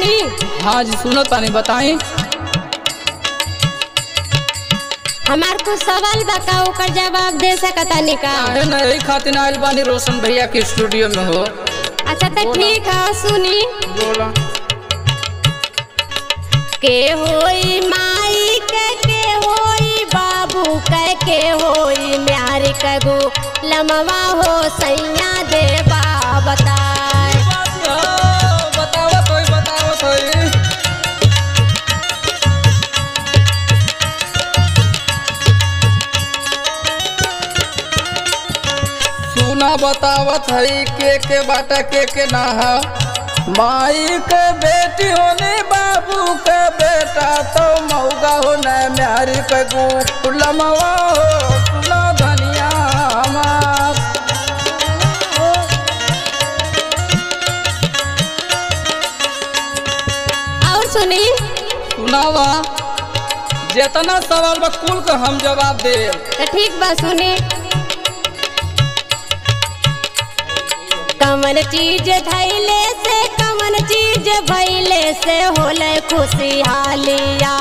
ली। हाँ जी सुनो तानी बताई। हमार कुछ सवाल बताओ कर जवाब दे सकता निका। नहीं खातिर आयल बानी रोशन भैया के स्टूडियो में हो। अच्छा तो ठीक है सुनी। बोला। के होई माई के होई बाबू के होई म्यारी कगो लमवा हो सैया देवा बताए। बताओ तो सुना बतावत है के बाटा के ना है। माई के बेटी होने बाबू के बेटा तो मऊगा हो न म्यारी के गुलमवा हो सुना धनिया हमार। और सुनी सुनावा जितना सवाल बा कुल का हम जवाब दे। तो ठीक बा सुनी। कमन चीज धैले से कमन चीज भैले से होले खुशहालिया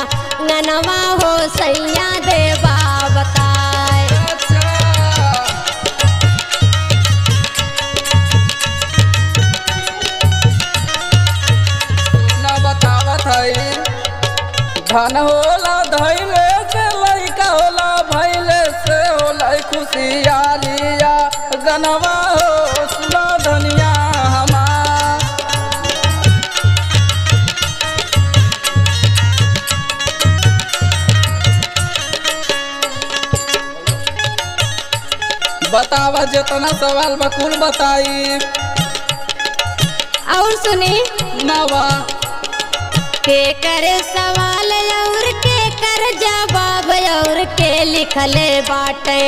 ननवा हो सैया देवा बताए। ना बतावत है धन होला धैले से लइका होला भैले से होला खुशियालिया गनवा हो सुना धनिया हमार। बतावा जितना सवाल बा कुल बताई। और सुनी नवा के करे सवाल और के कर जवाब और के लिखले बाटे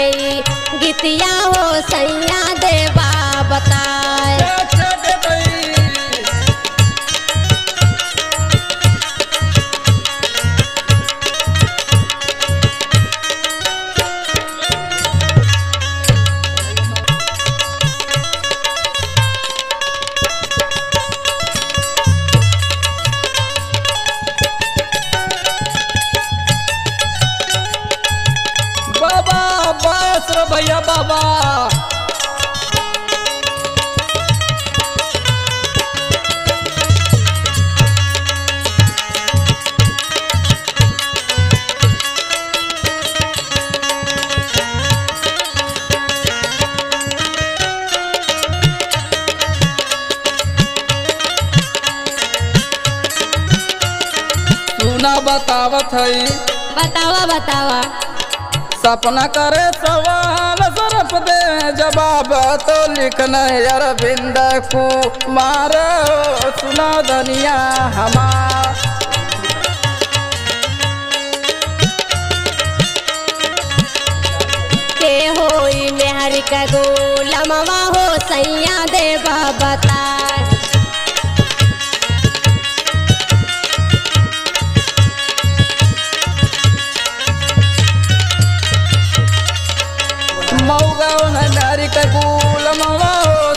गीतिया हो सैया देवा बताए। बाबा बस रे भैया बाबा। सुना बतावत है बतावा बतावा। सपना करे सवाल सरफ दे जवाब तो लिखना अरविंद कुमार सुना धनिया हमार। के होई मेहर का गोलमवा हो सैया देवा बताए। मऊगा न नारी का गुलमवा हो